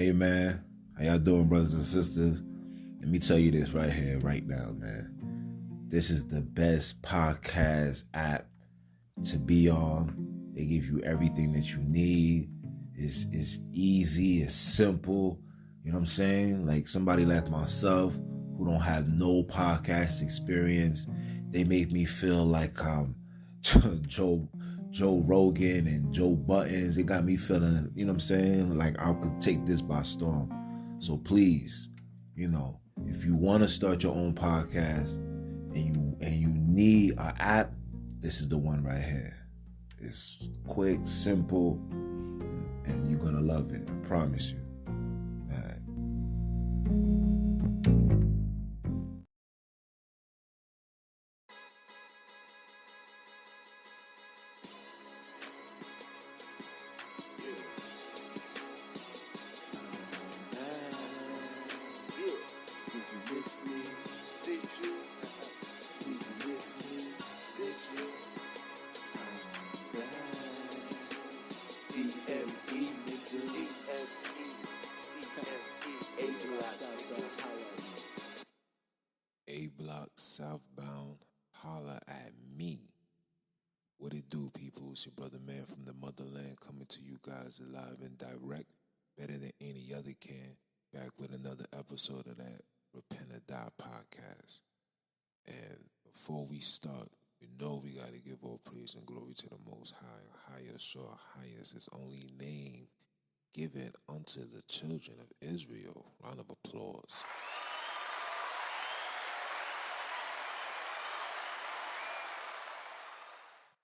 Hey man, how y'all doing, brothers and sisters? Let me tell you this right here, right now, man. This is the best podcast app to be on. They give you everything that you need. It's easy, it's simple. You know what I'm saying? Like somebody like myself who don't have no podcast experience, they make me feel like Joe Rogan and Joe Buttons. It got me feeling, you know what I'm saying, like I could take this by storm. So please, if you want to start your own podcast and you need an app, this is the one right here. It's quick, simple, and you're gonna love it. I promise you. All right. A block southbound, holla at me. What it do, people? It's your brother man from the motherland coming to you guys live and direct, better than any other can. Back with another episode of that Repent or Die podcast. And before we start, we got to give all praise and glory to the Most High. Highest, sure, highest is only name given unto the children of Israel. Round of applause.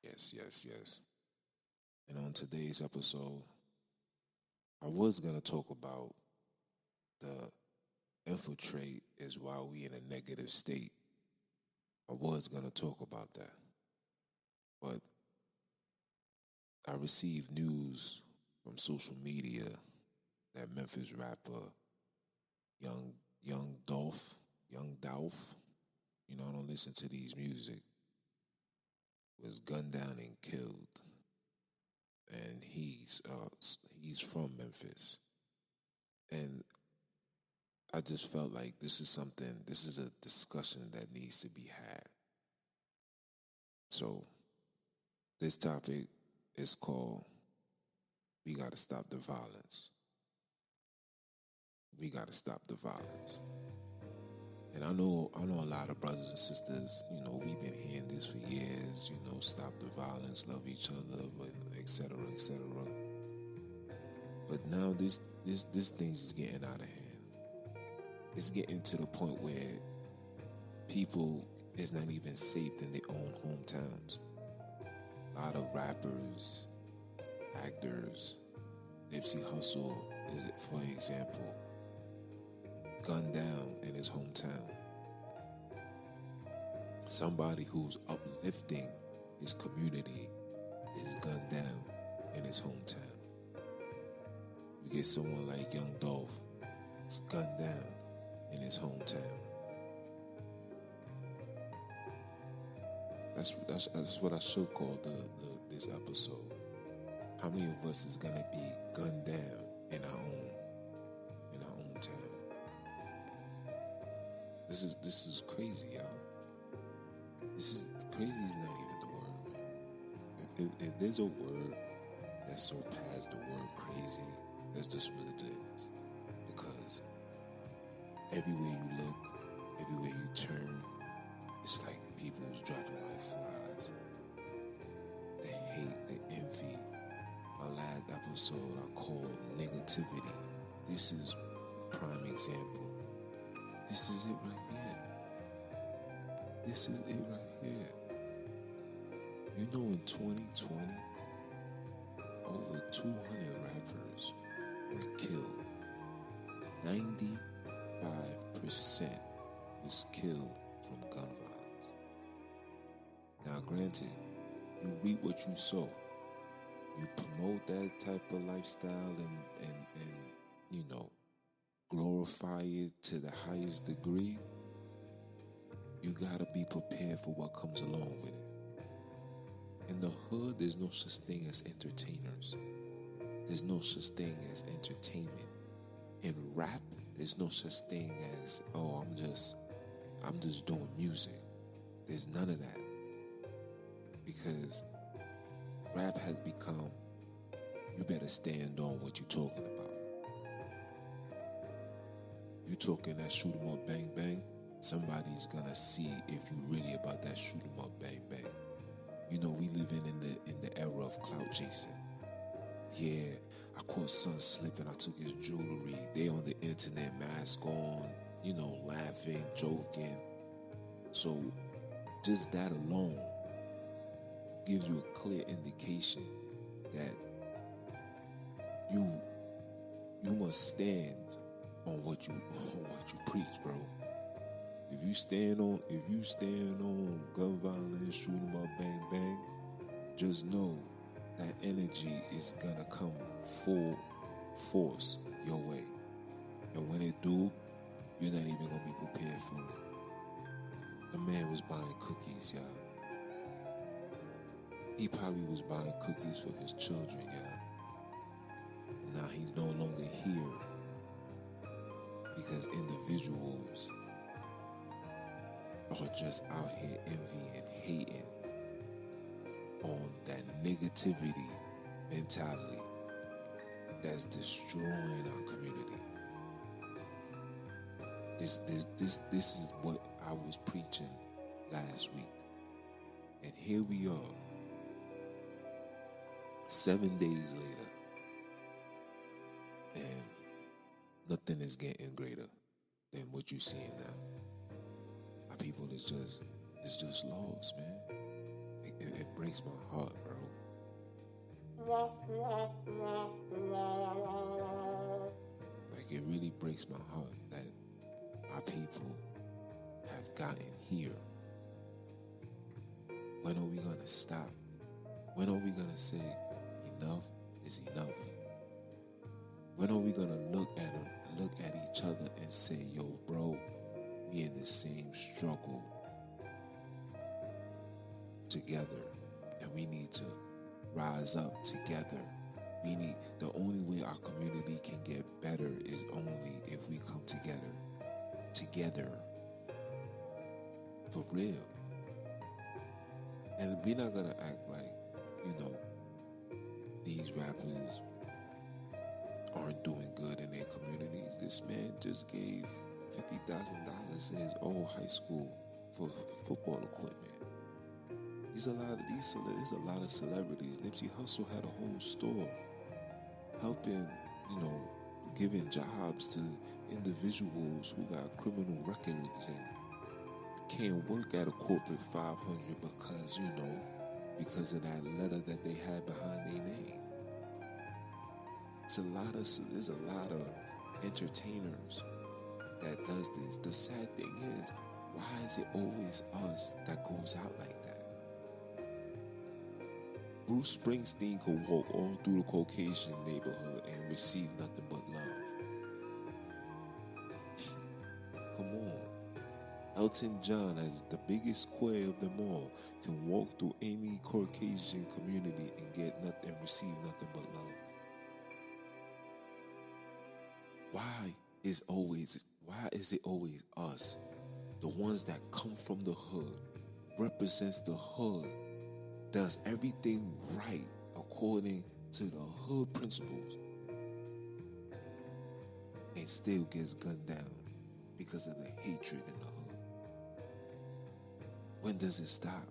Yes. And on today's episode, I was going to talk about the infiltrate is why we in a negative state. I was going to talk about that. But I received news from social media that Memphis rapper Young Dolph, I don't listen to these music, was gunned down and killed. And he's from Memphis. And I just felt like this is a discussion that needs to be had. So this topic is called We Gotta Stop the Violence. We gotta stop the violence. And I know a lot of brothers and sisters, we've been hearing this for years, stop the violence, love each other, but et cetera, et cetera. But now this thing is getting out of hand. It's getting to the point where people is not even safe in their own hometowns. A lot of rappers, actors, Nipsey Hussle is it for example, gunned down in his hometown. Somebody who's uplifting his community is gunned down in his hometown. You get someone like Young Dolph, is gunned down in his hometown. That's what I should call this episode. How many of us is gonna be gunned down in our own town? This is crazy, y'all. Crazy is not even the word, man. If there's a word that surpassed the word crazy, that's just what it is. Because everywhere you look, everywhere you turn, it's like people is dropping like flies. The hate, the envy. My last episode I called negativity. This is prime example. This is it right here. This is it right here. In 2020, over 200 rappers were killed. 95% was killed from gun violence. Now, granted, you reap what you sow. You promote that type of lifestyle and glorify it to the highest degree. You gotta be prepared for what comes along with it. In the hood, there's no such thing as entertainers. There's no such thing as entertainment. in rap, there's no such thing as, oh, I'm just doing music. There's none of that. Because rap has become, you better stand on what you're talking about. You talking that shoot 'em up, bang, bang, somebody's gonna see if you really about that shoot 'em up, bang, bang. You know, we living in the era of clout chasing. Yeah, I caught son slipping, I took his jewelry. They on the internet, mask on, laughing, joking. So just that alone gives you a clear indication that you must stand on what you preach, bro. If you stand on gun violence, shoot 'em up, bang bang, just know that energy is gonna come full force your way. And when it do, you're not even gonna be prepared for it. The man was buying cookies, y'all. He probably was buying cookies for his children, y'all. And now he's no longer here because individuals are just out here envying, hating on that negativity mentality that's destroying our community. This is what I was preaching last week. And here we are, 7 days later, and nothing is getting greater than what you're seeing now. My people is just lost, man. It breaks my heart, bro. Like, it really breaks my heart that our people have gotten here. When are we gonna stop? When are we gonna say enough is enough? When are we gonna look at each other and say, yo, bro, we in the same struggle together, and we need to rise up together. The only way our community can get better is only if we come together, for real. And we're not gonna act like, these rappers aren't doing good in their communities. This man just gave $50,000 to his old high school for football equipment. There's a lot of celebrities. Nipsey Hussle had a whole store helping, giving jobs to individuals who got criminal records and can't work at a corporate 500 because of that letter that they had behind their name. There's a lot of entertainers that does this. The sad thing is, why is it always us that goes out like that? Bruce Springsteen could walk all through the Caucasian neighborhood and receive nothing but love. Come on. Elton John, as the biggest square of them all, can walk through any Caucasian community and get nothing, receive nothing but love. Why is it always us, the ones that come from the hood, represents the hood, does everything right according to the hood principles, and still gets gunned down because of the hatred in the hood? When does it stop?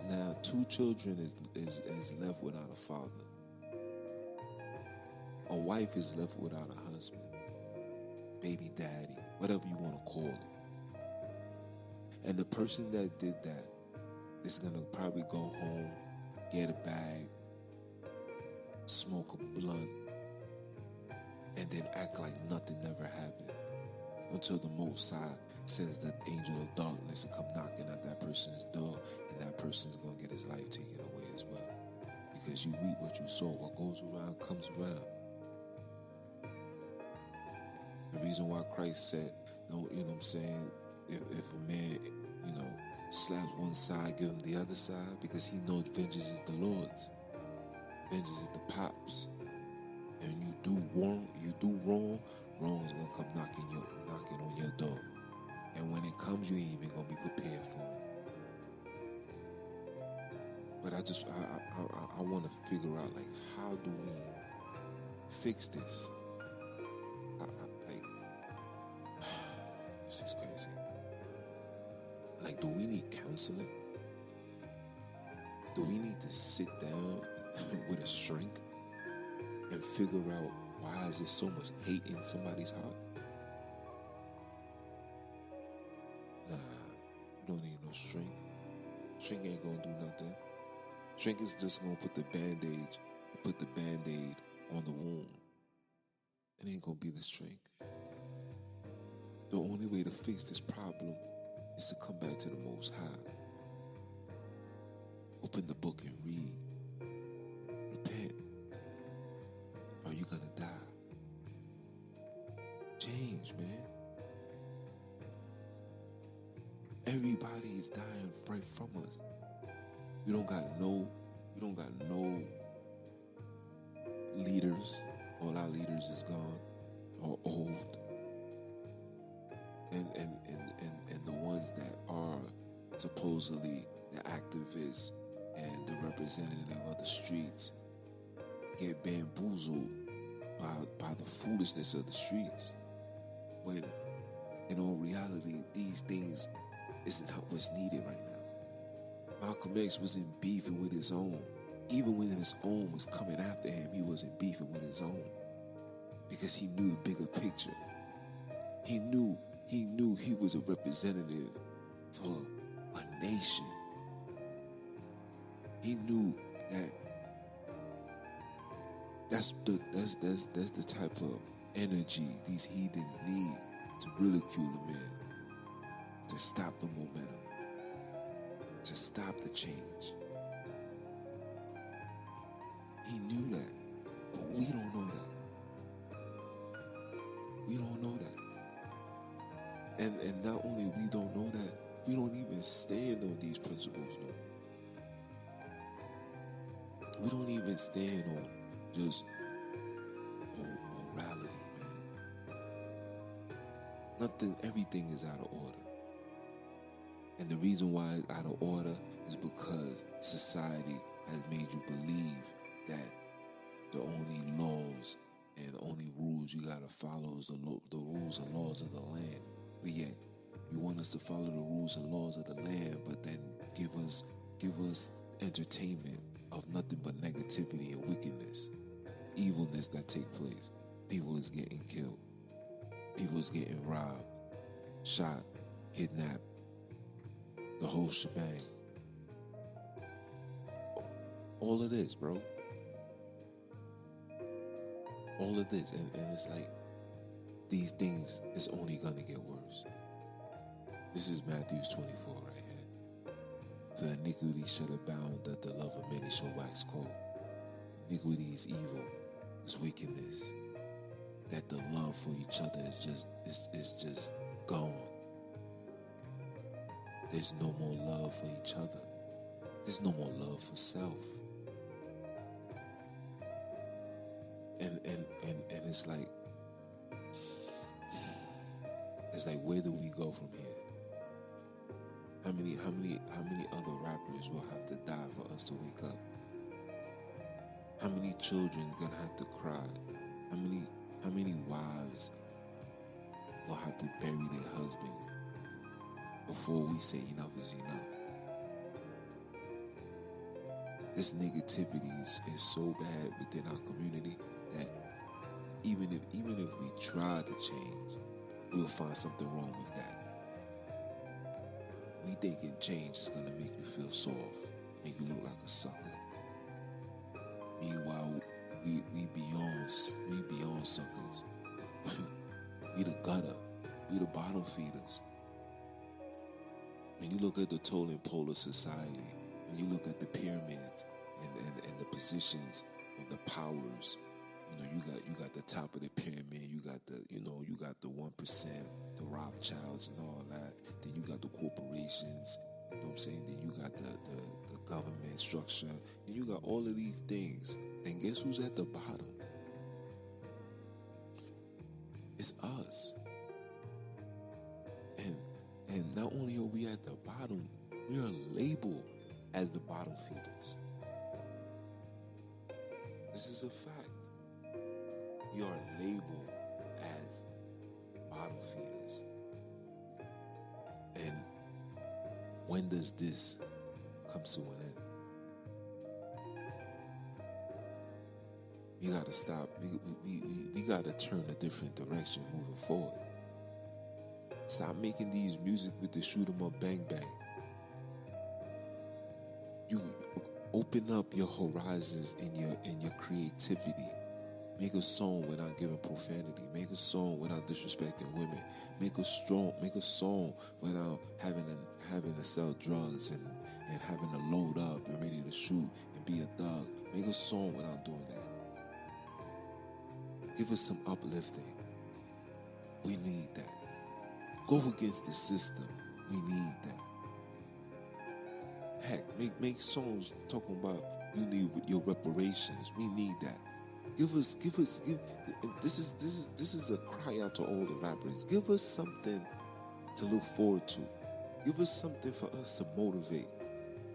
Now 2 children is left without a father. A wife is left without a husband, baby daddy, whatever you want to call it. And the person that did that is going to probably go home, get a bag, smoke a blunt, and then act like nothing never happened until the Most High sends the angel of darkness and come knocking at that person's door, and that person's going to get his life taken away as well. Because you reap what you sow. What goes around comes around. The reason why Christ said, if a man, slaps one side, give him the other side, because he knows vengeance is the Lord's. Vengeance is the Pop's. And you do wrong, wrong is gonna come knocking on your door. And when it comes, you ain't even gonna be prepared for it. But I want to figure out, like, how do we fix this? This is crazy. Like, do we need counseling? Do we need to sit down with a shrink and figure out why is there so much hate in somebody's heart? Nah, you don't need no shrink. Shrink ain't gonna do nothing. Shrink is just gonna put the band-aid on the wound. It ain't gonna be the shrink. The only way to fix this problem is to come back to the Most High. Open the book and read. Repent. Or you're gonna die. Change, man. Everybody is dying right from us. You don't got no leaders. All our leaders is gone or old. And the ones that are supposedly the activists and the representative of the streets get bamboozled by the foolishness of the streets. When in all reality, these things is not what's needed right now. Malcolm X wasn't beefing with his own. Even when his own was coming after him, he wasn't beefing with his own. Because he knew the bigger picture. He knew he was a representative for a nation. He knew that that's the type of energy these heathens need to ridicule a man, to stop the momentum, to stop the change. He knew that, but we don't know that. We don't know that. And not only we don't know that, we don't even stand on these principles no more. We don't even stand on just morality, man. Everything is out of order. And the reason why it's out of order is because society has made you believe that the only laws and the only rules you gotta follow is the rules and laws of the land. But yet, you want us to follow the rules and laws of the land, but then give us entertainment of nothing but negativity and wickedness, evilness that take place. People is getting killed. People is getting robbed, shot, kidnapped, the whole shebang. All of this, bro. All of this, and it's like these things is only gonna get worse. This is Matthew 24 right here. For iniquity shall abound, that the love of many shall wax cold. Iniquity is evil, is wickedness. That the love for each other is just gone. There's no more love for each other. There's no more love for self. And it's like where do we go from here? How many other rappers will have to die for us to wake up? How many children gonna have to cry? How many wives will have to bury their husband before we say enough is enough? This negativity is so bad within our community that even if we try to change, we'll find something wrong with that. We thinking change is gonna make you feel soft, make you look like a sucker. Meanwhile, we beyond suckers. We the gutter. We the bottom feeders. When you look at the totem pole of society, when you look at the pyramids and the positions of the powers, you got the top of the pyramid, you got the 1%, the Rothschilds and all that. Then you got the corporations, you know what I'm saying? Then you got the government structure, and you got all of these things. And guess who's at the bottom? It's us. And not only are we at the bottom, we are labeled as the bottom feeders. This is a fact. We are labeled as the bottom feeders. And when does this come to an end? We gotta stop. We gotta turn a different direction moving forward. Stop making these music with the shoot 'em up bang bang. You open up your horizons in your creativity. Make a song without giving profanity. Make a song without disrespecting women. Make a song without having to sell drugs and having to load up and ready to shoot and be a thug. Make a song without doing that. Give us some uplifting. We need that. Go against the system. We need that. Heck, make songs talking about you need your reparations. We need that. This is a cry out to all the rappers. Give us something to look forward to. Give us something for us to motivate.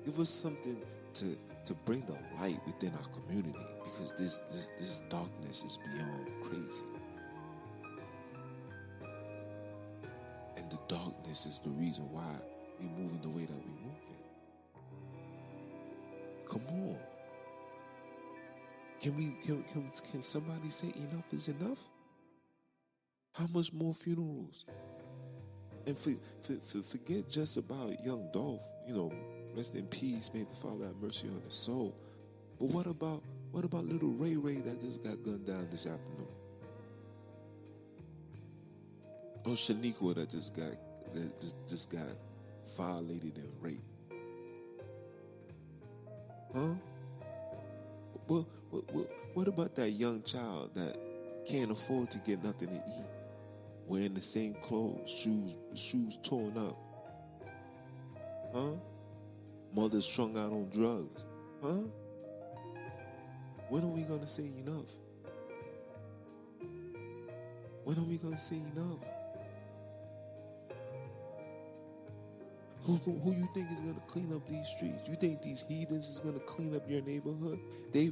Give us something to bring the light within our community, because this darkness is beyond crazy. And the darkness is the reason why we moving the way that we moving. Come on. Can somebody say enough is enough? How much more funerals? And forget just about young Dolph, rest in peace, may the Father have mercy on his soul. But what about little Ray that just got gunned down this afternoon? Or Shaniqua that just got violated and raped? Huh? What about that young child that can't afford to get nothing to eat, wearing the same clothes, shoes torn up? Huh? Mother strung out on drugs? Huh? When are we gonna say enough? When are we gonna say enough? Who you think is gonna clean up these streets? You think these heathens is gonna clean up your neighborhood? They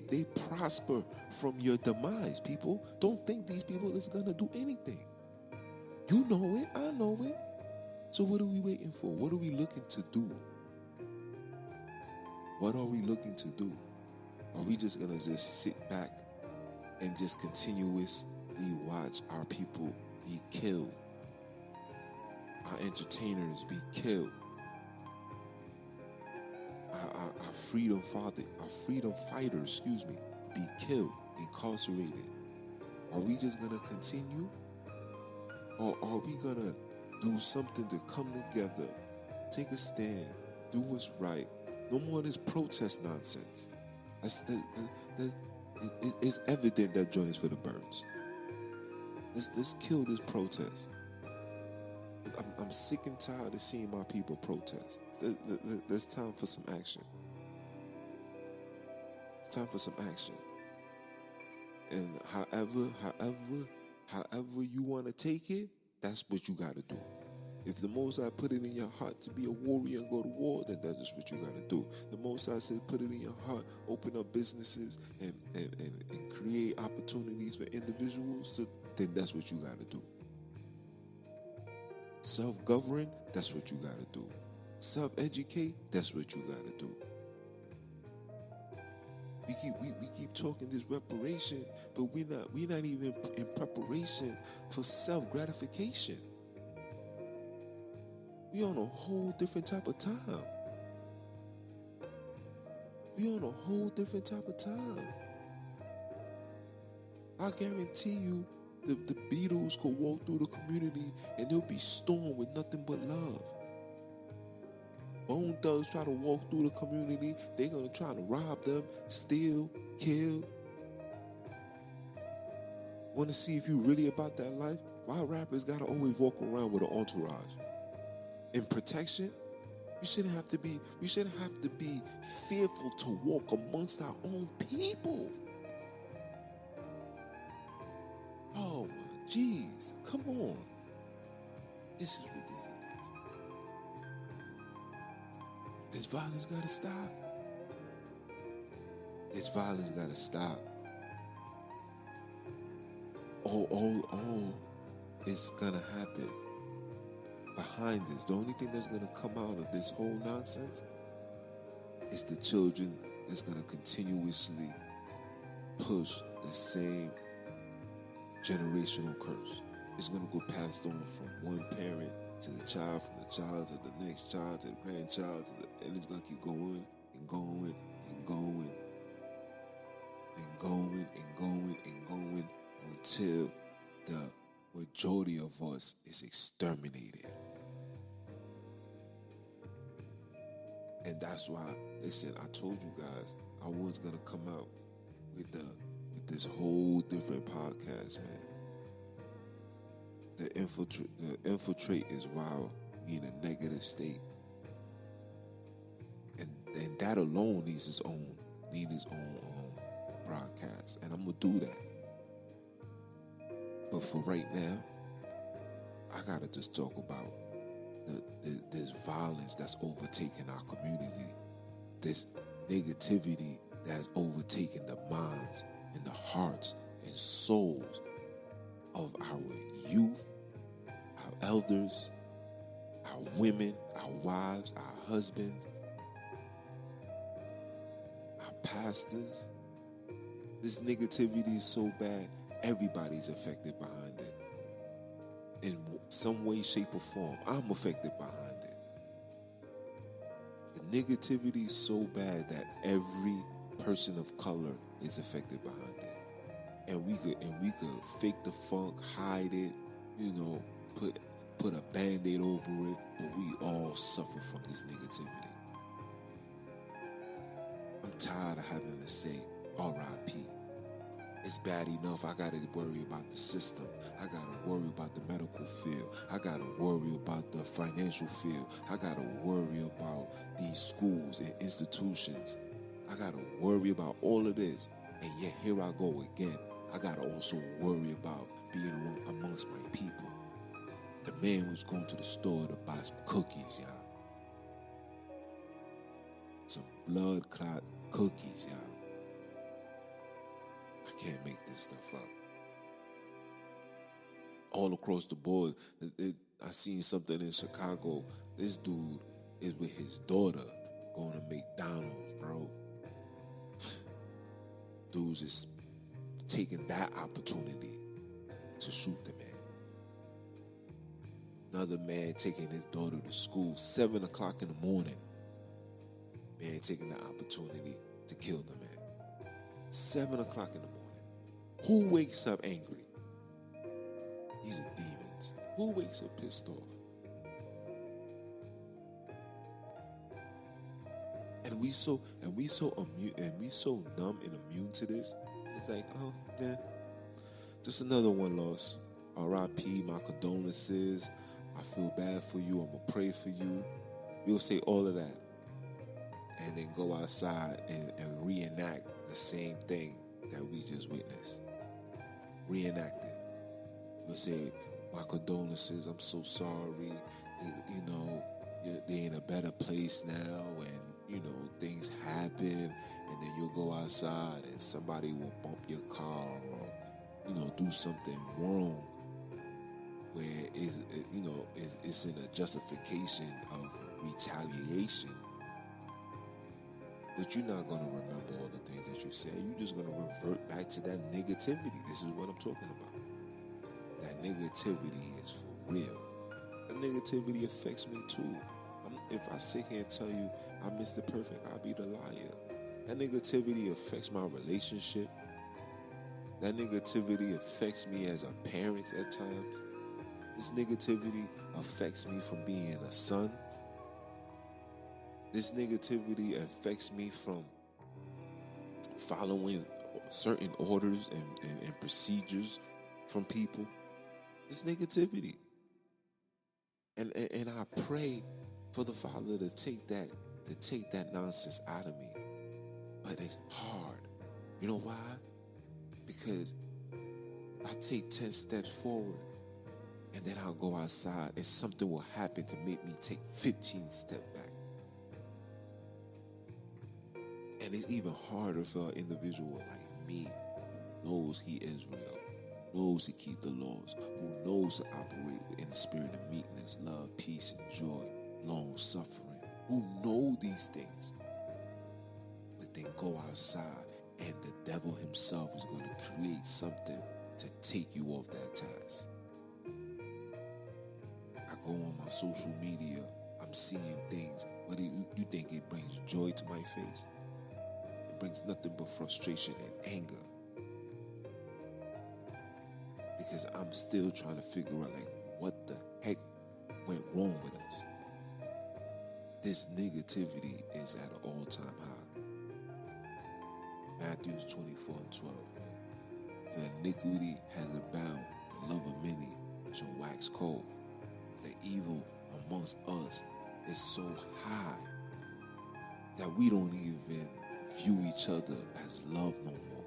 prosper from your demise, people. Don't think these people is gonna do anything. You know it, I know it. So what are we waiting for? What are we looking to do? What are we looking to do? Are we just gonna sit back and just continuously watch our people be killed? Our entertainers be killed? Our freedom fighters, be killed, incarcerated? Are we just gonna continue? Or are we gonna do something to come together, take a stand, do what's right? No more of this protest nonsense. It's evident that joint is for the birds. Let's kill this protest. I'm sick and tired of seeing my people protest. There's time for some action. It's time for some action. And however you want to take it, that's what you got to do. If the Most High put it in your heart to be a warrior and go to war, then that's just what you got to do. The Most High said put it in your heart, open up businesses and create opportunities for individuals, then that's what you got to do. Self-govern, that's what you got to do. Self-educate, that's what you got to do. We keep talking this reparation, but we're not even in preparation for self-gratification. We on a whole different type of time. I guarantee you, the Beatles could walk through the community and they'll be stormed with nothing but love. Bone thugs try to walk through the community, they're gonna try to rob them, steal, kill. Want to see if you really about that life? Why rappers gotta always walk around with an entourage? In protection? We shouldn't have to be fearful to walk amongst our own people. Oh my Jeez, come on. This is ridiculous. This violence gotta stop. This violence gotta stop. All is gonna happen behind this. The only thing that's gonna come out of this whole nonsense is the children that's gonna continuously push the same generational curse. It's gonna go passed on from one parent to the child, from the child to the next child to the grandchild, and it's gonna keep going and going and going and going and going and going until the majority of us is exterminated. And that's why, listen, I told you guys I was gonna come out with this whole different podcast, man. The infiltrate is while you're in a negative state, and that alone needs its own broadcast, and I'm gonna do that. But for right now, I gotta just talk about this violence that's overtaking our community, this negativity that's overtaking the minds and the hearts and souls of our youth, our elders, our women, our wives, our husbands, our pastors. This negativity is so bad, everybody's affected behind it. In some way, shape, or form, I'm affected behind it. The negativity is so bad that every person of color is affected behind it. And we could fake the funk, hide it, put a band-aid over it, but we all suffer from this negativity. I'm tired of having to say R.I.P. It's bad enough I gotta worry about the system. I gotta worry about the medical field. I gotta worry about the financial field. I gotta worry about these schools and institutions. I gotta worry about all of this. And yet here I go again. I gotta also worry about being amongst my people. The man was going to the store to buy some cookies, y'all. Some blood clot cookies, y'all. I can't make this stuff up. All across the board, I seen something in Chicago. This dude is with his daughter going to McDonald's, bro. Dude's just taking that opportunity to shoot the man. Another man taking his daughter to school, 7 o'clock in the morning. Man taking the opportunity to kill the man. 7 o'clock in the morning. Who wakes up angry? These are demons. Who wakes up pissed off? And we so numb and immune to this. It's like, oh, yeah, just another one lost. R.I.P., my condolences. I feel bad for you. I'm going to pray for you. You'll say all of that. And then go outside and reenact the same thing that we just witnessed. Reenact it. You'll say, my condolences. I'm so sorry. They're in a better place now. And, things happen. And then you'll go outside and somebody will bump your car or, do something wrong where it's in a justification of retaliation. But you're not going to remember all the things that you said. You're just going to revert back to that negativity. This is what I'm talking about. That negativity is for real. That negativity affects me too. If I sit here and tell you I'm Mr. Perfect, I'll be the liar. That negativity affects my relationship. That negativity affects me as a parent at times. This negativity affects me from being a son. This negativity affects me from following certain orders and procedures from people. This negativity. And I pray for the Father to take that nonsense out of me. But it's hard. You know why? Because I'll take 10 steps forward, and then I'll go outside, and something will happen to make me take 15 steps back. And it's even harder for an individual like me who knows he is real, who knows to keep the laws, who knows to operate in the spirit of meekness, love, peace, and joy, long suffering, who know these things. But then go outside, and the devil himself is going to create something to take you off that task. I go on my social media, I'm seeing things, but you think it brings joy to my face? It brings nothing but frustration and anger. Because I'm still trying to figure out, like, what the heck went wrong with us? This negativity is at an all-time high. Matthew 24:12. For iniquity has abounded, the love of many shall wax cold. The evil amongst us is so high that we don't even view each other as love no more.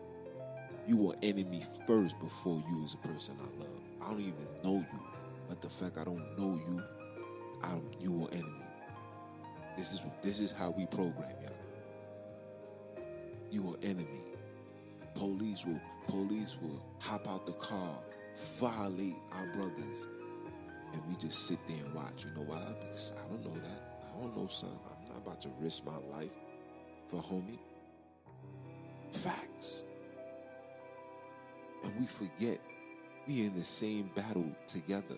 You were enemy first before you was a person I love. I don't even know you, but the fact I don't know you, you were enemy. This is how we program, y'all. You were enemy. Police will hop out the car, violate our brothers, and we just sit there and watch. You know why? Because I don't know that. I don't know, son. I'm not about to risk my life for homie. Facts. And we forget we in the same battle together.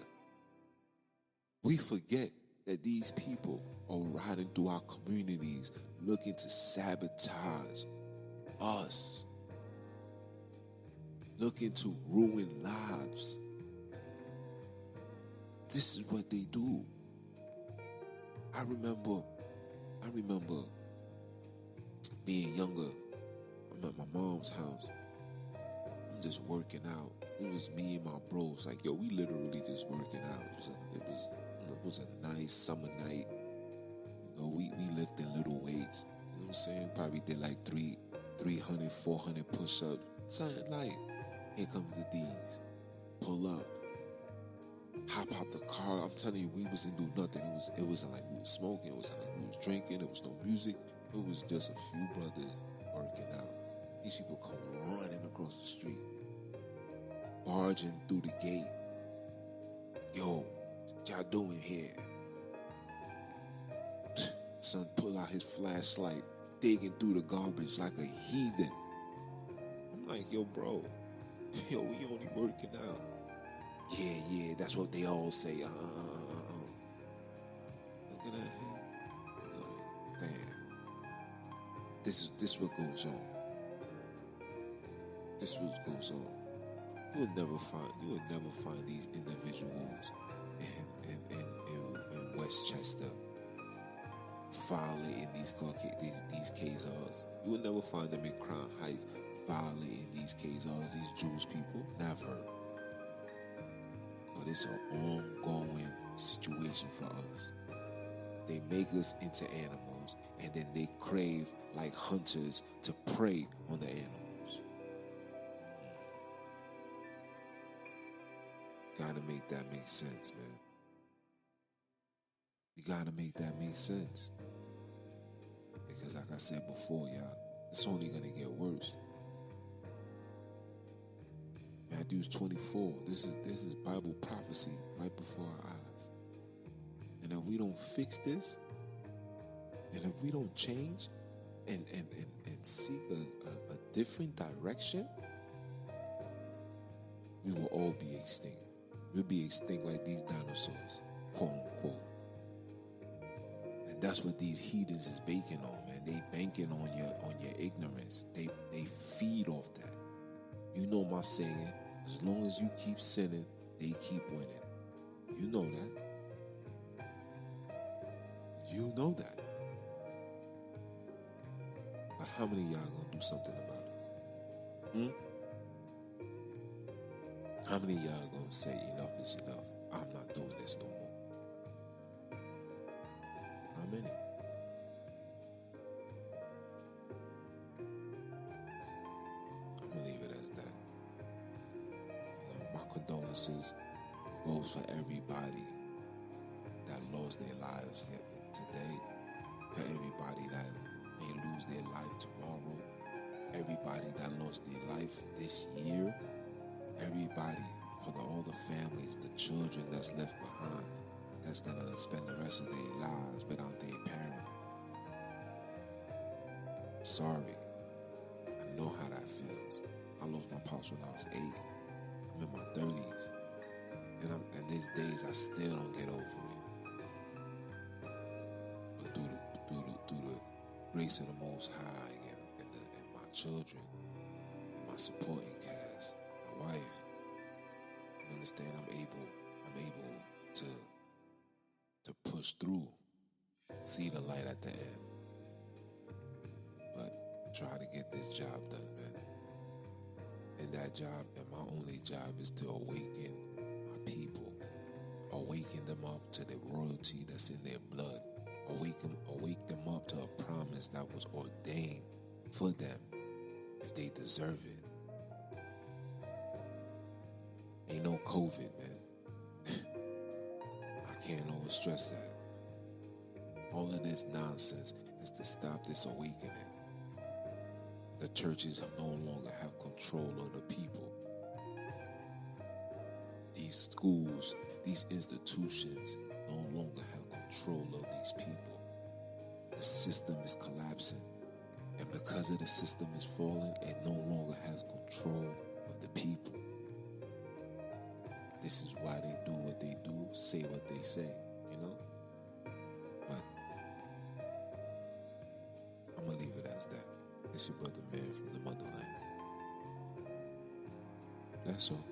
We forget that these people are riding through our communities looking to sabotage us, looking to ruin lives. This is what they do. I remember being younger. I'm at my mom's house. I'm just working out. It was me and my bros. Like, yo, we literally just working out. It was a nice summer night. You know, we lifting little weights. You know what I'm saying? Probably did like 300, 400 push-ups. Something light. Here comes the D's. Pull up. Hop out the car. I'm telling you, we wasn't doing nothing. It wasn't like we was smoking. It wasn't like we was drinking. There was no music. It was just a few brothers working out. These people come running across the street, barging through the gate. Yo, what y'all doing here? Son pull out his flashlight, digging through the garbage like a heathen. I'm like, yo, bro, we only working out. Yeah, that's what they all say. Looking at him, like, damn. This what goes on. This what goes on. You would never find these individuals in Westchester violating these KZRs. You would never find them in Crown Heights violating these KZRs, these Jewish people. Never. But it's an ongoing situation for us. They make us into animals, and then they crave like hunters to prey on the animals. Gotta make that make sense, man. You gotta make that make sense. Because like I said before, y'all, it's only gonna get worse. Matthew 24, this is Bible prophecy right before our eyes. And if we don't fix this, and if we don't change and seek a different direction, we will all be extinct. We'll be extinct like these dinosaurs, quote unquote. And that's what these heathens is banking on, man. They banking on your ignorance. They feed off that. You know my saying, as long as you keep sinning, they keep winning. You know that. You know that. But how many of y'all gonna do something about it? How many of y'all gonna say enough is enough? I'm not doing this no more. How many? I'm gonna leave it as that. You know, condolences goes for everybody that lost their lives today, for everybody that may lose their life tomorrow, everybody that lost their life this year, everybody, for all the families, the children that's left behind, that's gonna spend the rest of their lives without their parent. Sorry, I know how that feels. I lost my pops when I was 8. I'm in my 30s, and these days I still don't get over it. But through the grace of the Most High and my children and my supporting cast, my wife, you understand, I'm able to push through, see the light at the end, but try to get this job done, man. And that job, and my only job, is to awaken my people, awaken them up to the royalty that's in their blood, awake them up to a promise that was ordained for them if they deserve it. Ain't no COVID, man. I can't overstress that. All of this nonsense is to stop this awakening. The churches no longer have control of the people. These schools, these institutions no longer have control of these people. The system is collapsing. And because of the system is falling, it no longer has control of the people. This is why they do what they do, say what they say, you know? But I'm going to leave it as that. It's your brother, man, from the motherland. That's all.